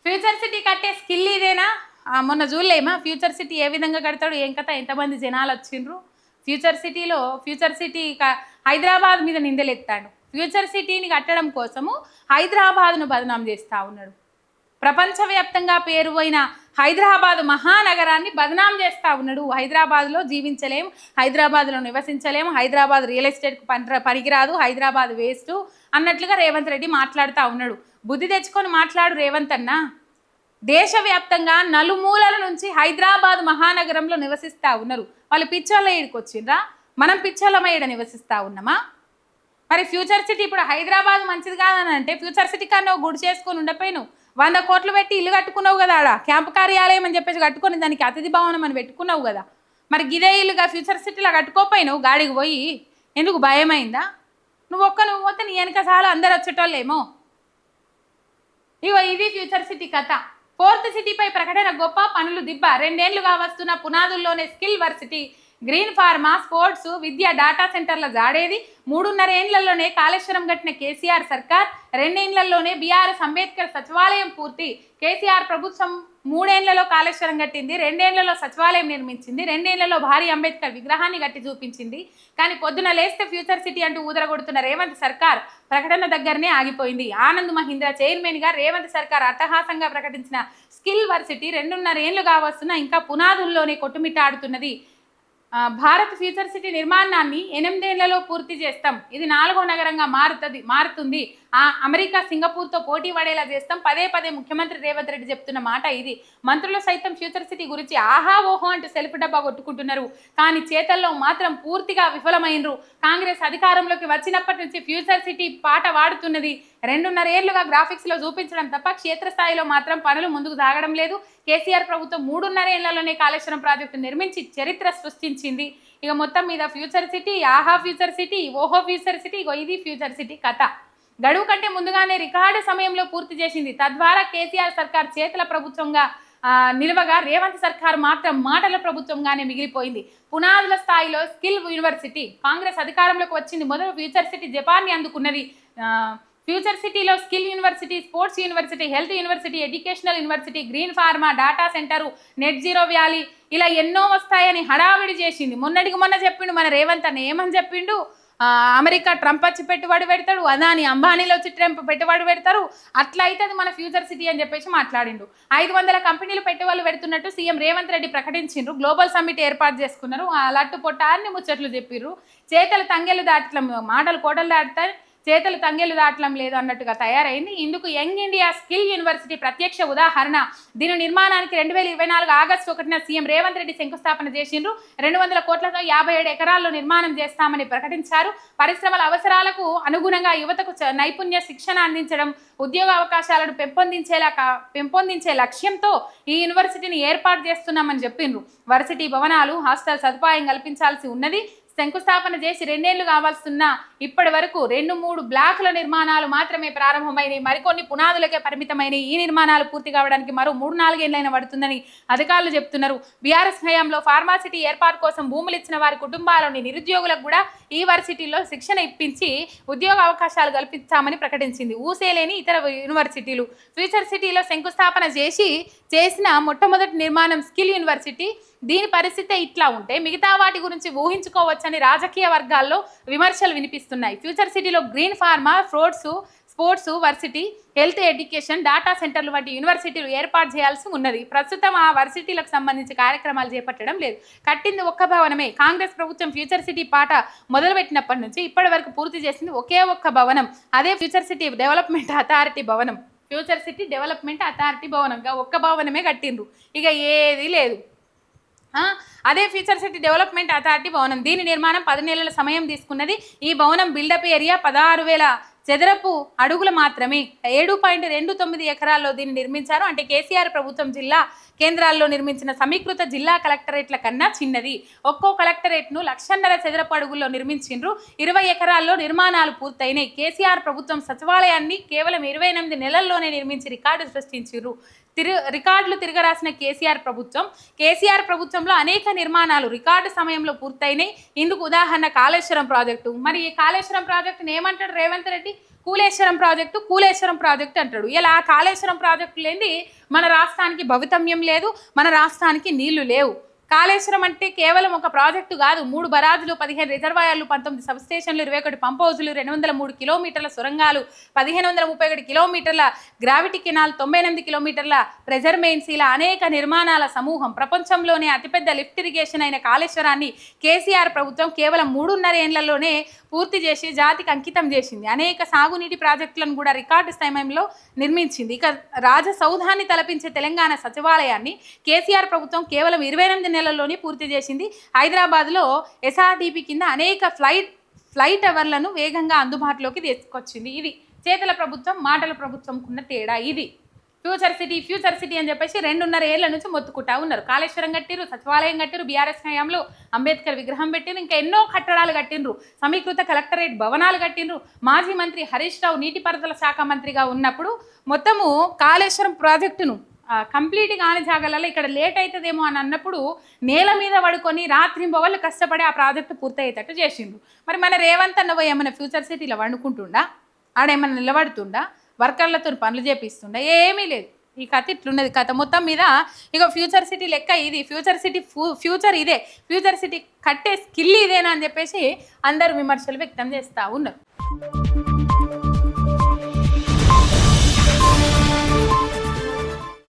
Future city కట్టే skill ఇదేనా? మొన్న చూడలేమా ఫ్యూచర్ సిటీ ఏ విధంగా కడతాడు, ఏం కథ, ఎంతమంది జనాలు వచ్చిండ్రు. ఫ్యూచర్ సిటీ హైదరాబాద్ మీద నిందలెత్తాడు. ఫ్యూచర్ సిటీని కట్టడం కోసము హైదరాబాద్ను బదనాం చేస్తూ ఉన్నాడు. ప్రపంచవ్యాప్తంగా పేరుపోయిన హైదరాబాద్ మహానగరాన్ని బదనాం చేస్తూ ఉన్నాడు. హైదరాబాద్లో జీవించలేము, హైదరాబాద్లో నివసించలేము, హైదరాబాద్ రియల్ ఎస్టేట్కు పనికిరాదు, హైదరాబాద్ వేస్ట్ అన్నట్లుగా రేవంత్ రెడ్డి మాట్లాడుతూ ఉన్నాడు. బుద్ధి తెచ్చుకొని మాట్లాడు రేవంత్ అన్న. దేశవ్యాప్తంగా నలుమూలల నుంచి హైదరాబాద్ మహానగరంలో నివసిస్తూ ఉన్నారు. వాళ్ళు పిచ్చోళ్ళ ఈడికి వచ్చిండ్రా? మనం పిచ్చోళ్ళమ ఈడ నివసిస్తూ ఉన్నామా? మరి ఫ్యూచర్ సిటీ ఇప్పుడు హైదరాబాద్ మంచిది కాదని అంటే ఫ్యూచర్ సిటీ కన్నా గుడి చేసుకొని ఉండపోయినావు. 100 కోట్లు పెట్టి ఇల్లు కట్టుకున్నావు కదా, ఆడ క్యాంపు కార్యాలయం అని చెప్పేసి కట్టుకొని దానికి అతిథి భవనం అని పెట్టుకున్నావు కదా. మరి గిదే ఇల్లుగా ఫ్యూచర్ సిటీలో కట్టుకోపోయినావు గాడికి పోయి. ఎందుకు భయమైందా? నువ్వు పోతే నీ వెనక చాలా అందరు వచ్చేటోళ్ళేమో. ఇగో ఇది ఫ్యూచర్ సిటీ కథ. 4th సిటీపై ప్రకటన గొప్ప, పనులు దిబ్బ. 2 ఏళ్లుగా వస్తున్న పునాదుల్లోనే skill varsity, green pharma, sports, విద్య, డేటా సెంటర్ల జాడేది. 3.5 ఏళ్లలోనే కాళేశ్వరం కట్టిన కేసీఆర్ సర్కార్, 2 ఏళ్లలోనే బీఆర్ఎస్ అంబేద్కర్ సచివాలయం పూర్తి. కేసీఆర్ ప్రభుత్వం 3 ఏళ్లలో కాళేశ్వరం కట్టింది, 2 ఏళ్లలో సచివాలయం నిర్మించింది, 2 ఏళ్లలో భారీ అంబేద్కర్ విగ్రహాన్ని కట్టి చూపించింది. కానీ పొద్దున లేస్తే ఫ్యూచర్ సిటీ అంటూ ఊదరగొడుతున్న రేవంత్ సర్కార్ ప్రకటన దగ్గరనే ఆగిపోయింది. ఆనంద్ మహీంద్రా చైర్మన్గా రేవంత్ సర్కార్ అట్టహాసంగా ప్రకటించిన స్కిల్ వర్సిటీ 2.5 ఏళ్లుగా వస్తున్నా ఇంకా పునాదుల్లోనే కొట్టుమిట్టాడుతున్నది. భారత్ ఫ్యూచర్ సిటీ నిర్మాణాన్ని 8 ఏళ్లలో పూర్తి చేస్తాం. ఇది 4వ నగరంగా మారుతుంది. అమెరికా, సింగపూర్తో పోటీ పడేలా చేస్తాం. పదే ముఖ్యమంత్రి రేవంత్ రెడ్డి చెప్తున్న మాట ఇది. మంత్రులు సైతం ఫ్యూచర్ సిటీ గురించి ఆహా ఓహో అంటూ సెల్ఫ్ డబ్బా కొట్టుకుంటున్నారు. కానీ చేతల్లో మాత్రం పూర్తిగా విఫలమైనరు. కాంగ్రెస్ అధికారంలోకి వచ్చినప్పటి నుంచి ఫ్యూచర్ సిటీ పాట వాడుతున్నది. 2.5 ఏళ్లుగా గ్రాఫిక్స్లో చూపించడం తప్ప క్షేత్రస్థాయిలో మాత్రం పనులు ముందుకు సాగడం లేదు. కేసీఆర్ ప్రభుత్వం 3.5 ఏళ్లలోనే కాళేశ్వరం ప్రాజెక్టు నిర్మించి చరిత్ర సృష్టించింది. ఇక మొత్తం మీద ఫ్యూచర్ సిటీ, ఆహా ఫ్యూచర్ సిటీ, ఓహో ఫ్యూచర్ సిటీ, ఇది ఫ్యూచర్ సిటీ కథ. గడువు కంటే ముందుగానే రికార్డు సమయంలో పూర్తి చేసింది. తద్వారా కేసీఆర్ సర్కార్ చేతుల ప్రభుత్వంగా నిలవగా రేవంత్ సర్కార్ మాత్రం మాటల ప్రభుత్వంగానే మిగిలిపోయింది. పునాదుల స్థాయిలో స్కిల్ యూనివర్సిటీ కాంగ్రెస్ అధికారంలోకి వచ్చింది. మొదలు ఫ్యూచర్ సిటీ జపాన్ని అందుకున్నది. ఫ్యూచర్ సిటీలో skill university, sports university, health university, educational university, green pharma, data centre, net zero valley ఇలా ఎన్నో వస్తాయని హడావిడి చేసింది. మొన్న చెప్పిండు మన రేవంత్ అన్న. ఏమని చెప్పిండు? అమెరికా ట్రంప్ వచ్చి పెట్టుబడి పెడతాడు, అదాని అంబానీలో వచ్చి ట్రంప్ పెట్టుబడి పెడతారు, అట్లా అవుతుంది మన ఫ్యూచర్ సిటీ అని చెప్పేసి మాట్లాడిండు. 500 కంపెనీలు పెట్టుబడులు పెడుతున్నట్టు సీఎం రేవంత్ రెడ్డి ప్రకటించిండ్రు. గ్లోబల్ సమ్మిట్ ఏర్పాటు చేసుకున్నారు. లట్టు పొట్ట అన్ని ముచ్చట్లు చెప్పిర్రు. చేతలు తంగెలు దాటలం, మాటలు కోటలు దాటుతాయి, చేతలు తంగెలు దాటలం లేదు అన్నట్టుగా తయారైంది. ఇందుకు యంగ్ ఇండియా స్కిల్ యూనివర్సిటీ ప్రత్యక్ష ఉదాహరణ. దీని నిర్మాణానికి 2024 ఆగస్టు 1న సీఎం రేవంత్ రెడ్డి శంకుస్థాపన చేసిండ్రు. 200 కోట్లతో 57 ఎకరాల్లో నిర్మాణం చేస్తామని ప్రకటించారు. పరిశ్రమల అవసరాలకు అనుగుణంగా యువతకు నైపుణ్య శిక్షణ అందించడం, ఉద్యోగ అవకాశాలను పెంపొందించే లక్ష్యంతో ఈ యూనివర్సిటీని ఏర్పాటు చేస్తున్నామని చెప్పిండ్రు. వర్సిటీ భవనాలు, హాస్టల్ సదుపాయం కల్పించాల్సి ఉన్నది. శంకుస్థాపన చేసి 2 ఏళ్లు కావాల్సిన ఇప్పటి వరకు 2-3 బ్లాకుల నిర్మాణాలు మాత్రమే ప్రారంభమైనవి. మరికొన్ని పునాదులకే పరిమితమైన ఈ నిర్మాణాలు పూర్తి కావడానికి మరో 3-4 ఏళ్లైనా పడుతుందని అధికారులు చెప్తున్నారు. బీఆర్ఎస్ హయాంలో ఫార్మాసిటీ ఏర్పాటు కోసం భూములు ఇచ్చిన వారి కుటుంబాలోని నిరుద్యోగులకు కూడా ఈ వర్సిటీలో శిక్షణ ఇప్పించి ఉద్యోగ అవకాశాలు కల్పించామని ప్రకటించింది. ఊసేలేని ఇతర యూనివర్సిటీలు. ఫ్యూచర్ సిటీలో శంకుస్థాపన చేసిన మొట్టమొదటి నిర్మాణం స్కిల్ యూనివర్సిటీ. దీని పరిస్థితే ఇట్లా ఉంటే మిగతా వాటి గురించి ఊహించుకోవచ్చని రాజకీయ వర్గాల్లో విమర్శలు వినిపిస్తున్నాయి. ఫ్యూచర్ సిటీలో green pharma, sports varsity, health, education, data సెంటర్లు వంటి యూనివర్సిటీలు ఏర్పాటు చేయాల్సి ఉన్నది. ప్రస్తుతం ఆ వర్సిటీలకు సంబంధించి కార్యక్రమాలు చేపట్టడం లేదు. కట్టింది ఒక్క భవనమే. కాంగ్రెస్ ప్రభుత్వం ఫ్యూచర్ సిటీ పాట మొదలుపెట్టినప్పటి నుంచి ఇప్పటి వరకు పూర్తి చేసింది ఒకే ఒక్క భవనం. అదే ఫ్యూచర్ సిటీ డెవలప్మెంట్ అథారిటీ భవనం. ఫ్యూచర్ సిటీ డెవలప్మెంట్ అథారిటీ భవనంగా ఒక్క భవనమే కట్టిండ్రు. ఇక ఏది లేదు. అదే ఫ్యూచర్ సిటీ డెవలప్మెంట్ అథారిటీ భవనం. దీని నిర్మాణం 10 నెలల సమయం తీసుకున్నది. ఈ భవనం బిల్డప్ ఏరియా 16,000 చదరపు అడుగులు మాత్రమే. 7.29 ఎకరాల్లో దీన్ని నిర్మించారు. అంటే కేసీఆర్ ప్రభుత్వం జిల్లా కేంద్రాల్లో నిర్మించిన సమీకృత జిల్లా కలెక్టరేట్ల కన్నా చిన్నది. ఒక్కో కలెక్టరేట్ను 1,50,000 చదరపు అడుగుల్లో నిర్మించిండ్రు. 20 ఎకరాల్లో నిర్మాణాలు పూర్తయినాయి. కేసీఆర్ ప్రభుత్వం సచివాలయాన్ని కేవలం 28 నెలల్లోనే నిర్మించి రికార్డు సృష్టించారు. రికార్డులు తిరగరాసిన కేసీఆర్ ప్రభుత్వంలో అనేక నిర్మాణాలు రికార్డు సమయంలో పూర్తయినాయి. ఇందుకు ఉదాహరణ కాళేశ్వరం ప్రాజెక్టు. మరి ఈ కాళేశ్వరం ప్రాజెక్టును ఏమంటాడు రేవంత్ రెడ్డి? కూలేశ్వరం ప్రాజెక్టు అంటాడు. ఇలా కాళేశ్వరం ప్రాజెక్టు లేని మన రాష్ట్రానికి భవితమ్యం లేదు, మన రాష్ట్రానికి నీళ్లు లేవు. కాళేశ్వరం అంటే కేవలం ఒక ప్రాజెక్టు కాదు, 3 బరాజులు, 15 రిజర్వాయర్లు, 19 సబ్ స్టేషన్లు, 21 పంప్ హౌజులు, 203 కిలోమీటర్ల సొరంగాలు, 1531 కిలోమీటర్ల గ్రావిటీ కెనాల్, 98 కిలోమీటర్ల ప్రెజర్ మెయిన్స్, ఇలా అనేక నిర్మాణాల సమూహం. ప్రపంచంలోనే అతిపెద్ద లిఫ్ట్ ఇరిగేషన్ అయిన కాళేశ్వరాన్ని కేసీఆర్ ప్రభుత్వం కేవలం 3.5 ఏళ్లలోనే పూర్తి చేసి జాతికి అంకితం చేసింది. అనేక సాగునీటి ప్రాజెక్టులను కూడా రికార్డు సమయంలో నిర్మించింది. ఇక రాజసౌధాన్ని తలపించే తెలంగాణ సచివాలయాన్ని కేసీఆర్ ప్రభుత్వం కేవలం 28 నెలల్లోనే పూర్తి చేసింది. హైదరాబాద్లో ఎస్ఆర్డిపి కింద అనేక ఫ్లైట్ అవర్లను వేగంగా అందుబాటులోకి తీసుకొచ్చింది. ఇది చేతల ప్రభుత్వం మాటల ప్రభుత్వంకున్న తేడా. ఇది ఫ్యూచర్ సిటీ అని చెప్పేసి 2.5 ఏళ్ల నుంచి మొత్తుకుంటా ఉన్నారు. కాళేశ్వరం కట్టిరు, సచివాలయం కట్టిరు, బీఆర్ఎస్ హయాంలో అంబేద్కర్ విగ్రహం పెట్టిరు, ఇంకా ఎన్నో కట్టడాలు కట్టిండ్రు, సమీకృత కలెక్టరేట్ భవనాలు కట్టిండ్రు. మాజీ మంత్రి హరీష్ రావు నీటిపారుదల శాఖ మంత్రిగా ఉన్నప్పుడు మొత్తము కాళేశ్వరం ప్రాజెక్టును కంప్లీట్గా కాని జాగాలలో ఇక్కడ లేట్ అవుతుందేమో అని అన్నప్పుడు నేల మీద పడుకొని రాత్రింబవళ్ళు కష్టపడి ఆ ప్రాజెక్టు పూర్తయ్యేటట్టు చేసిండ్రు. మరి మన రేవంత్ అన్న పోయి ఏమైనా ఫ్యూచర్ సిటీలో వండుకుంటుండా, ఆడేమన్నా నిలబడుతుండా, వర్కర్లతో పనులు చేపిస్తుండా? ఏమీ లేదు. ఈ కథ ఇట్లున్నది. కథ మొత్తం మీద ఇక ఫ్యూచర్ సిటీ లెక్క ఇది. ఫ్యూచర్ ఇదే. ఫ్యూచర్ సిటీ కట్టే స్కిల్ ఇదేనా అని చెప్పేసి అందరూ విమర్శలు వ్యక్తం చేస్తూ ఉన్నారు.